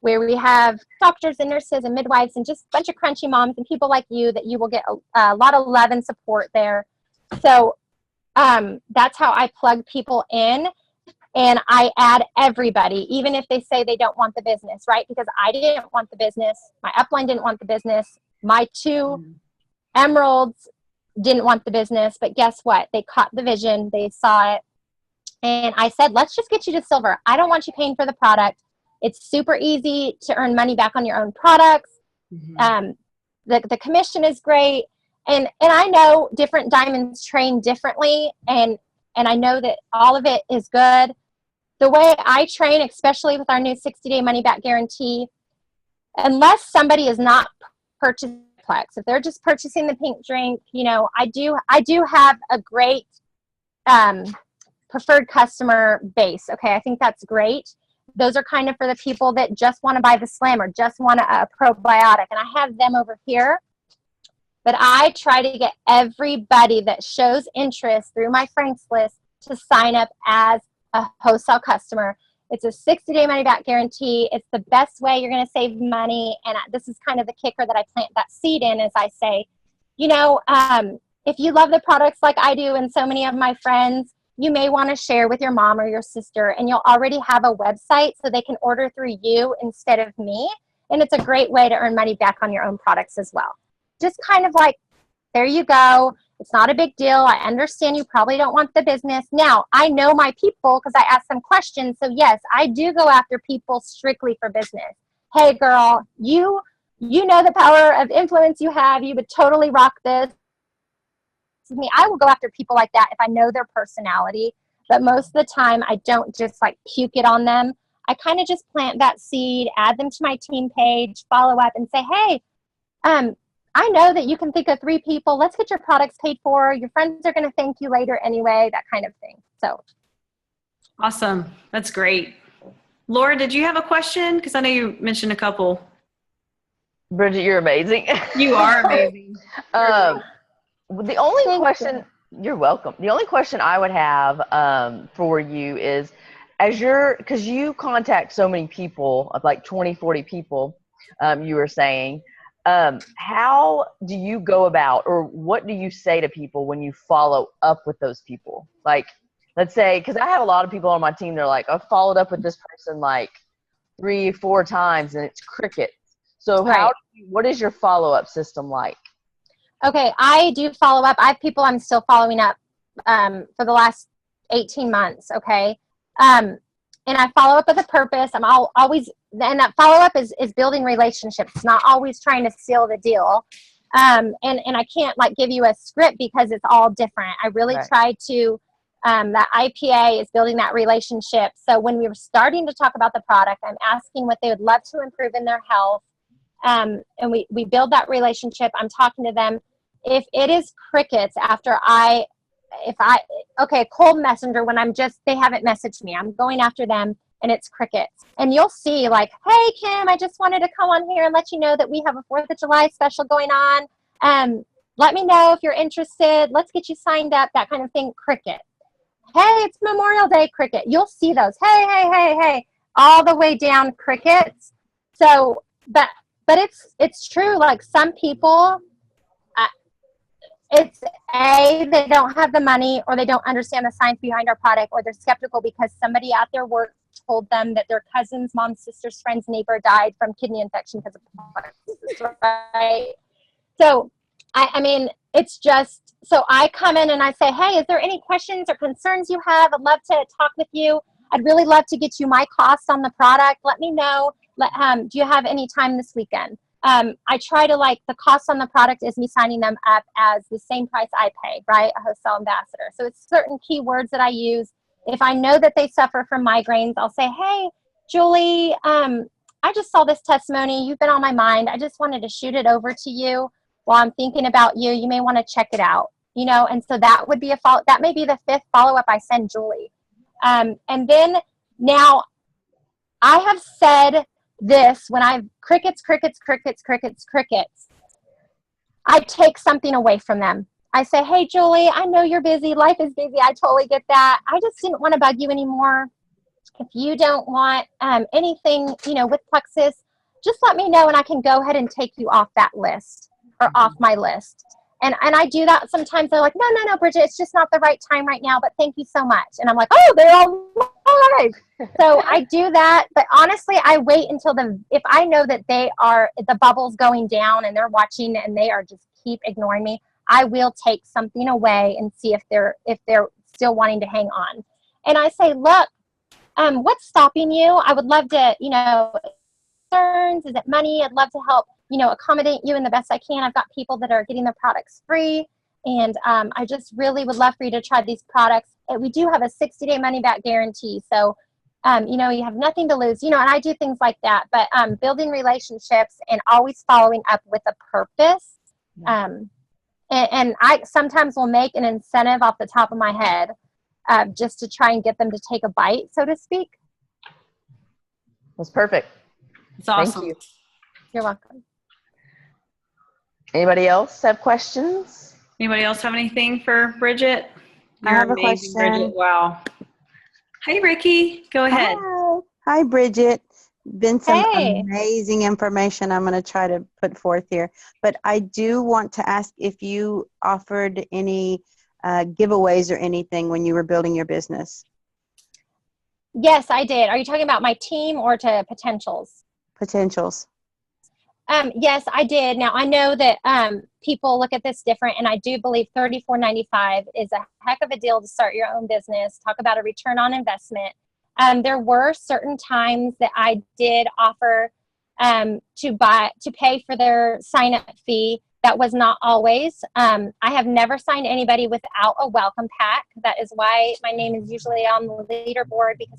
where we have doctors and nurses and midwives and just a bunch of crunchy moms and people like you, that you will get a lot of love and support there. So that's how I plug people in, and I add everybody, even if they say they don't want the business, right? Because I didn't want the business. My upline didn't want the business. My two emeralds didn't want the business, but guess what? They caught the vision. They saw it. And I said, let's just get you to silver. I don't want you paying for the product. It's super easy to earn money back on your own products. The commission is great. And I know different diamonds train differently. And I know that all of it is good. The way I train, especially with our new 60-day money back guarantee, unless somebody is not purchasing Plex, if they're just purchasing the pink drink, I do have a great preferred customer base. Okay, I think that's great. Those are kind of for the people that just want to buy the Slim or just want a probiotic. And I have them over here. But I try to get everybody that shows interest through my Franks list to sign up as a wholesale customer. It's a 60-day money back guarantee. It's the best way you're going to save money. And this is kind of the kicker that I plant that seed in, as I say, if you love the products like I do and so many of my friends, you may want to share with your mom or your sister, and you'll already have a website so they can order through you instead of me. And it's a great way to earn money back on your own products as well. Just kind of like, there you go. It's not a big deal. I understand you probably don't want the business. Now, I know my people because I ask them questions. So yes, I do go after people strictly for business. Hey girl, you know the power of influence you have. You would totally rock this. Me, I will go after people like that if I know their personality, but most of the time I don't just like puke it on them. I kind of just plant that seed, add them to my team page, follow up and say, hey, I know that you can think of 3 people. Let's get your products paid for. Your friends are going to thank you later anyway, that kind of thing. So awesome. That's great. Laura, did you have a question? Because I know you mentioned a couple. Bridget, you're amazing. You are amazing. The only question, you're welcome. The only question I would have for you is, because you contact so many people, of like 20, 40 people, you were saying, how do you go about, or what do you say to people when you follow up with those people? Like, let's say, because I have a lot of people on my team, they're like, I've followed up with this person like 3, 4 times and it's crickets. So what is your follow-up system like? Okay, I do follow up. I have people I'm still following up for the last 18 months, okay? And I follow up with a purpose. I'm always, and that follow-up is building relationships, not always trying to seal the deal. And I can't like give you a script because it's all different. I really try to, that IPA is building that relationship. So when we were starting to talk about the product, I'm asking what they would love to improve in their health. And we build that relationship. I'm talking to them. If it is crickets after cold messenger, when they haven't messaged me, I'm going after them and it's crickets. And you'll see like, hey, Kim, I just wanted to come on here and let you know that we have a 4th of July special going on. Let me know if you're interested. Let's get you signed up, that kind of thing. Cricket. Hey, it's Memorial Day, cricket. You'll see those. Hey, all the way down, crickets. So, but it's true. Like some people, it's they don't have the money, or they don't understand the science behind our product, or they're skeptical because somebody at their work told them that their cousin's mom, sister's friend's neighbor died from kidney infection because of product, right? So, I mean, it's just, so I come in and I say, hey, is there any questions or concerns you have? I'd love to talk with you. I'd really love to get you my costs on the product. Let me know. Do you have any time this weekend? I try to the cost on the product is me signing them up as the same price I pay, right? A wholesale ambassador. So it's certain keywords that I use. If I know that they suffer from migraines, I'll say, hey, Julie, I just saw this testimony. You've been on my mind. I just wanted to shoot it over to you while I'm thinking about you. You may want to check it out, and so that would be that may be the 5th follow-up I send Julie. And then now I have said this when crickets, I take something away from them. I say, hey, Julie, I know you're busy. Life is busy. I totally get that. I just didn't want to bug you anymore. If you don't want anything, with Plexus, just let me know and I can go ahead and take you off that list or off my list. And I do that sometimes. They're like, no, Bridget, it's just not the right time right now, but thank you so much. And I'm like, oh, they're all right. So I do that. But honestly, I wait until if I know that the bubble's going down and they're watching and they are just keep ignoring me, I will take something away and see if they're still wanting to hang on. And I say, look, what's stopping you? I would love to, concerns, is it money? I'd love to help, accommodate you in the best I can. I've got people that are getting their products free. And I just really would love for you to try these products. We do have a 60-day money-back guarantee. So, you have nothing to lose, and I do things like that. But building relationships and always following up with a purpose. And I sometimes will make an incentive off the top of my head just to try and get them to take a bite, so to speak. That's perfect. It's awesome. Thank you. You're welcome. Anybody else have questions? Anybody else have anything for Bridget? I have a question. Bridget. Wow. Hey, Ricky. Go ahead. Hi, Bridget. Been some Hey. amazing information I'm going to try to put forth here. But I do want to ask if you offered any giveaways or anything when you were building your business. Yes, I did. Are you talking about my team or to potentials? Potentials. Yes, I did. Now, I know that people look at this different, and I do believe $34.95 is a heck of a deal to start your own business. Talk about a return on investment. There were certain times that I did offer to pay for their sign-up fee. That was not always. I have never signed anybody without a welcome pack. That is why my name is usually on the leaderboard, because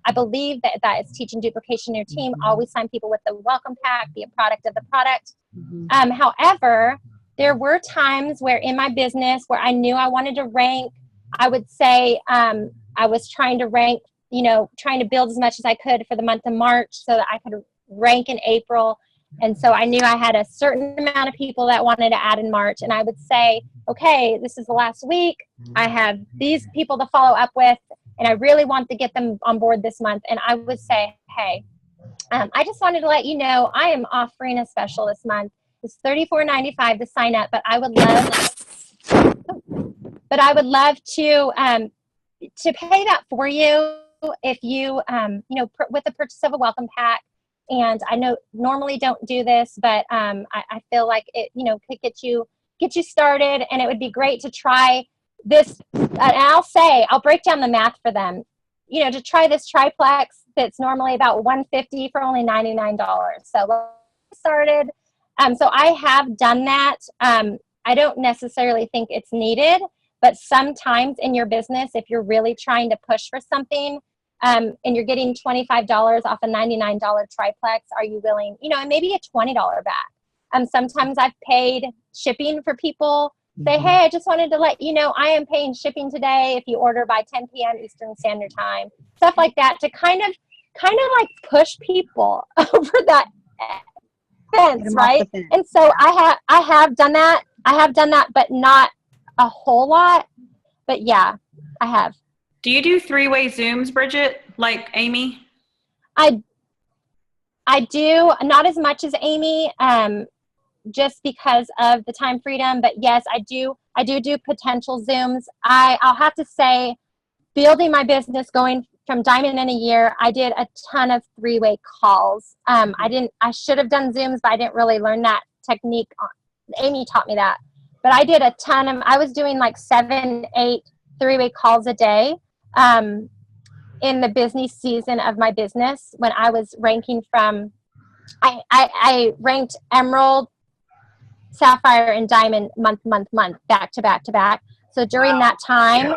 I believe that is teaching duplication in your team. Always sign people with the welcome pack, be a product of the product. However, there were times where in my business where I knew I wanted to rank, I would say I was trying to rank, trying to build as much as I could for the month of March so that I could rank in April. And so I knew I had a certain amount of people that wanted to add in March. And I would say, okay, this is the last week. I have these people to follow up with, and I really want to get them on board this month. And I would say, hey, I just wanted to let you know I am offering a special this month. It's $34.95 to sign up, but I would love to pay that for you if you, with the purchase of a welcome pack. And I know normally don't do this, but I feel like it, could get you started, and it would be great to try this. And I'll break down the math for them, to try this triplex that's normally about $150 for only $99. So let's get started. So I have done that. I don't necessarily think it's needed, but sometimes in your business, if you're really trying to push for something, and you're getting $25 off a $99 triplex, are you willing, and maybe a $20 back. Sometimes I've paid shipping for people. Say, hey, I just wanted to let you know I am paying shipping today if you order by 10 p.m. Eastern Standard Time. Stuff like that to kind of like push people over that fence, right? And so I have done that. But not a whole lot. But yeah, I have. Do you do three-way Zooms, Bridget, like Amy? I do, not as much as Amy, just because of the time freedom. But yes, I do potential Zooms. I'll have to say, building my business, going from diamond in a year, I did a ton of three-way calls. I should have done Zooms, but I didn't really learn that technique. Amy taught me that. But I did a ton of, I was doing like 7, 8 three-way calls a day. in the busy season of my business when I was ranking from, I ranked Emerald, Sapphire, and Diamond month, back to back to back. So during that time,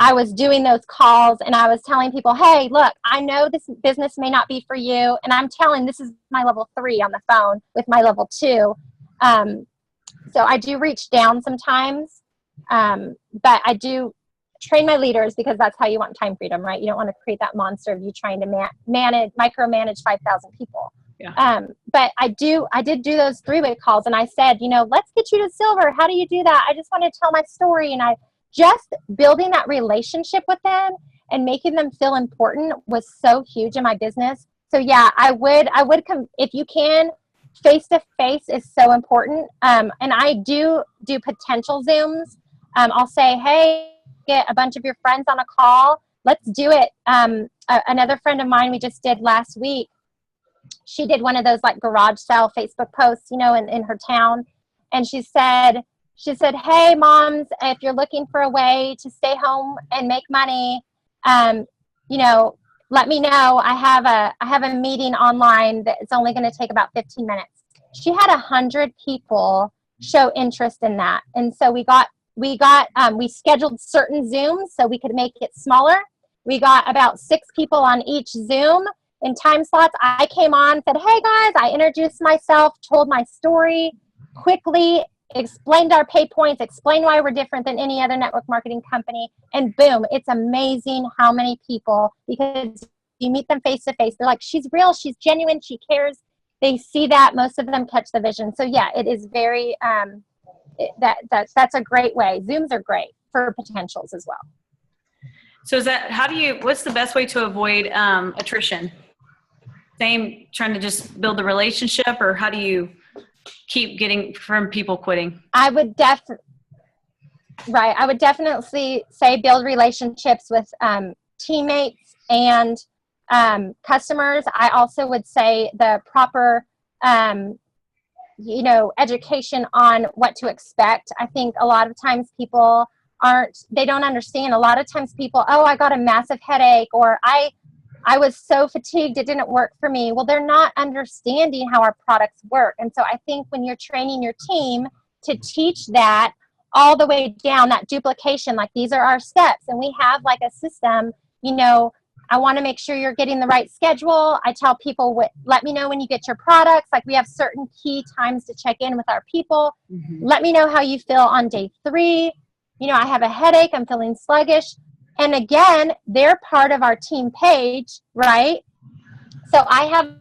I was doing those calls and I was telling people, hey, look, I know this business may not be for you. And I'm telling, this is my level 3 on the phone with my level 2. So I do reach down sometimes, but I do train my leaders because that's how you want time freedom, right? You don't want to create that monster of you trying to micromanage 5,000 people. Yeah. But I did do those 3-way calls and I said, let's get you to silver. How do you do that? I just want to tell my story. And I just building that relationship with them and making them feel important was so huge in my business. So yeah, I would if you can, face-to-face is so important. And I do potential Zooms. I'll say, hey, get a bunch of your friends on a call. Let's do it. Another friend of mine we just did last week, she did one of those like garage sale Facebook posts, in her town. And she said, hey moms, if you're looking for a way to stay home and make money, let me know. I have a meeting online that it's only going to take about 15 minutes. She had 100 people show interest in that. And so we scheduled certain Zooms so we could make it smaller. We got about 6 people on each Zoom in time slots. I came on, said, hey guys, I introduced myself, told my story quickly, explained our pay points, explained why we're different than any other network marketing company, and boom, it's amazing how many people, because you meet them face to face, they're like, she's real, she's genuine, she cares. They see that. Most of them catch the vision. So yeah, it is very, that's a great way. Zooms are great for potentials as well. So what's the best way to avoid attrition? Same, trying to just build the relationship, or how do you keep getting from people quitting? I would definitely say build relationships with teammates and customers. I also would say the proper, education on what to expect. I think a lot of times people they don't understand. A lot of times people, I got a massive headache, or I was so fatigued, it didn't work for me. Well, they're not understanding how our products work. And so I think when you're training your team to teach that all the way down, that duplication, like these are our steps, and we have like a system, I want to make sure you're getting the right schedule. I tell people, let me know when you get your products. Like we have certain key times to check in with our people. Mm-hmm. Let me know how you feel on day 3. I have a headache, I'm feeling sluggish. And again, they're part of our team page, right? So I have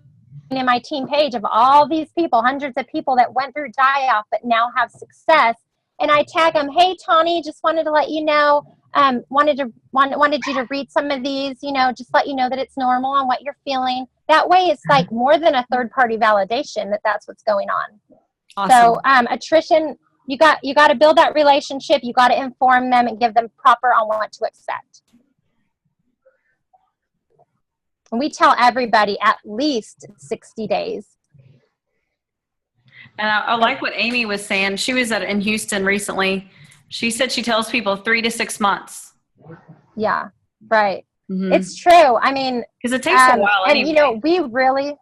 in my team page of all these people, hundreds of people that went through die-off but now have success. And I tag them, hey, Tawny, just wanted to let you know, wanted you to read some of these, just let you know that it's normal and what you're feeling. That way it's like more than a third-party validation that that's what's going on. Awesome. So attrition, you got to build that relationship. You got to inform them and give them proper on what to expect. And we tell everybody at least 60 days. And I like what Amy was saying. She was in Houston recently. She said she tells people 3 to 6 months. Yeah, right. Mm-hmm. It's true. I mean, because it takes a while. And anyway. we really,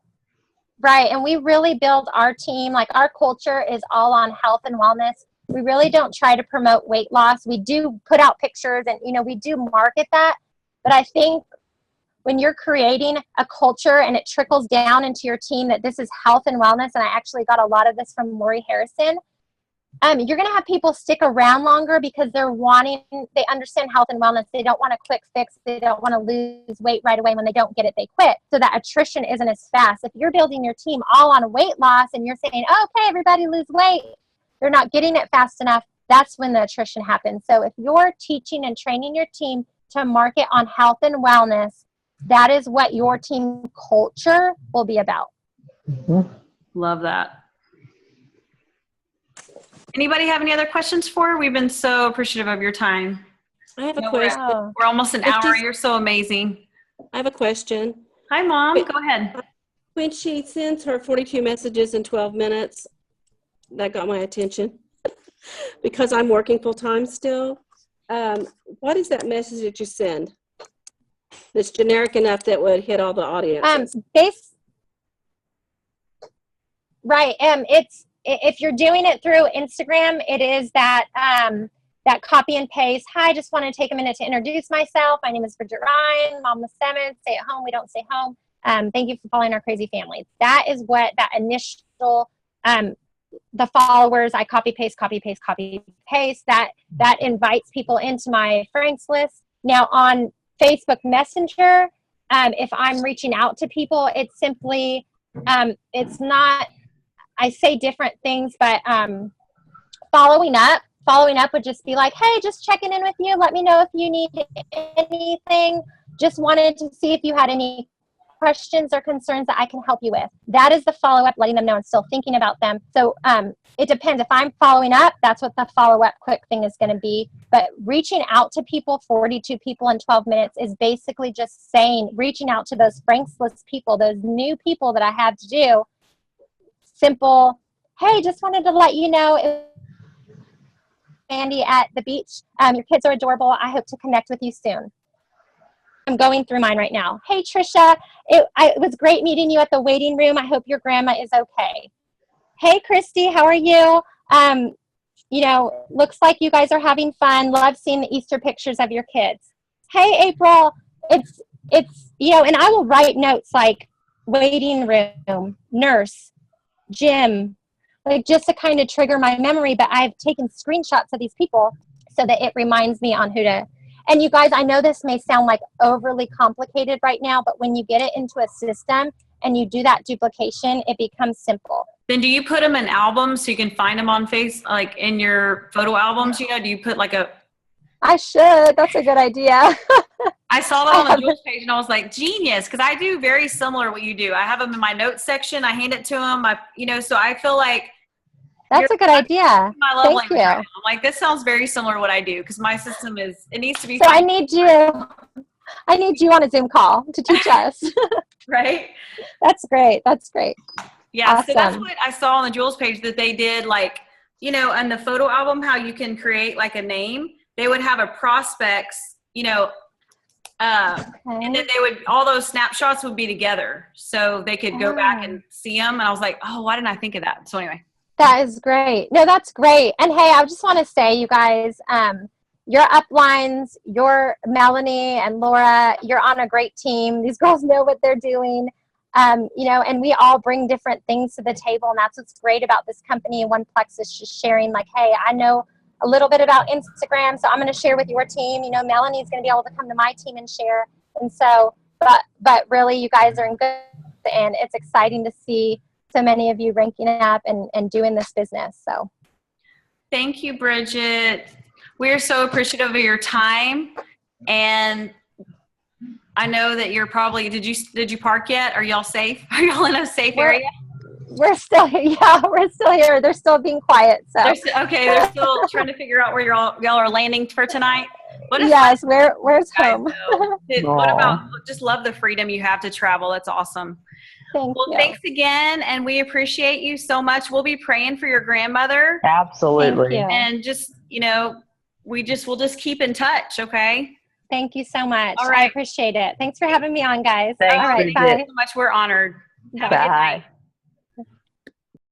right. And we really build our team. Like our culture is all on health and wellness. We really don't try to promote weight loss. We do put out pictures and, we do market that. But I think when you're creating a culture and it trickles down into your team that this is health and wellness, and I actually got a lot of this from Lori Harrison, you're going to have people stick around longer because they understand health and wellness. They don't want a quick fix. They don't want to lose weight right away. When they don't get it, they quit. So that attrition isn't as fast. If you're building your team all on weight loss and you're saying, okay, everybody lose weight, they're not getting it fast enough. That's when the attrition happens. So if you're teaching and training your team to market on health and wellness, that is what your team culture will be about. Mm-hmm. Love that. Anybody have any other questions for her? We've been so appreciative of your time. I have a question. We're almost an hour. You're so amazing. I have a question. Hi, Mom. Go ahead. When she sends her 42 messages in 12 minutes, that got my attention because I'm working full time still. What is that message that you send? that's generic enough that would hit all the audiences? Right. It's if you're doing it through Instagram, it is that that copy and paste. Hi, just want to take a minute to introduce myself. My name is Bridget Ryan, mom of 7. Stay at home. We don't stay home. Thank you for following our crazy family. That is what that initial the followers. I copy paste. That invites people into my Franks list. Now on Facebook Messenger, if I'm reaching out to people, it's simply it's not. I say different things, but following up would just be like, hey, just checking in with you. Let me know if you need anything. Just wanted to see if you had any questions or concerns that I can help you with. That is the follow-up, letting them know I'm still thinking about them. So it depends. If I'm following up, that's what the follow-up quick thing is going to be. But reaching out to people, 42 people in 12 minutes, is basically just reaching out to those Franks list people, those new people that I have to do. Simple, hey, just wanted to let you know, Andy at the beach. Your kids are adorable. I hope to connect with you soon. I'm going through mine right now. Hey, Trisha, it was great meeting you at the waiting room. I hope your grandma is okay. Hey, Christy, how are you? Looks like you guys are having fun. Love seeing the Easter pictures of your kids. Hey, April, it's and I will write notes like waiting room, nurse, gym, like just to kind of trigger my memory. But I've taken screenshots of these people so that it reminds me on who to. And you guys, I know this may sound like overly complicated right now, but when you get it into a system and you do that duplication, it becomes simple. Then do you put them in albums so you can find them on like in your photo albums? Do you put like a... I should. That's a good idea. I saw that on the Jules page and I was like, genius, because I do very similar what you do. I have them in my notes section. I hand it to them. So I feel like that's a good idea. My love Thank language you. right now. I'm like, this sounds very similar to what I do because my system it needs to be. So I need you on a Zoom call to teach us. Right. That's great. Yeah. Awesome. So that's what I saw on the Jules page that they did, like, on the photo album, how you can create like a name. They would have a prospects, and then all those snapshots would be together so they could go back and see them. And I was like, oh, why didn't I think of that? So anyway. That is great. No, that's great. And hey, I just want to say, you guys, your uplines, your Melanie and Laura, you're on a great team. These girls know what they're doing, and we all bring different things to the table. And that's what's great about this company. One Plex is just sharing like, hey, I know a little bit about Instagram, so I'm going to share with your team. Melanie's going to be able to come to my team and share. And so, but really, you guys are in good, and it's exciting to see so many of you ranking up and doing this business. So thank you, Bridget. We're so appreciative of your time. And I know that you're probably, did you park yet? Are y'all safe? Are y'all in a safe area? We're still here. Yeah, we're still here. They're still being quiet. So they're still trying to figure out where y'all are landing for tonight. Yes, where's home? What about, just love the freedom you have to travel. That's awesome. Thanks again, and we appreciate you so much. We'll be praying for your grandmother. Absolutely. And just, we'll just keep in touch, okay? Thank you so much. All right. I appreciate it. Thanks for having me on, guys. Thanks, all right, Bridget. bye. Thank you so much. We're honored. Have a good night.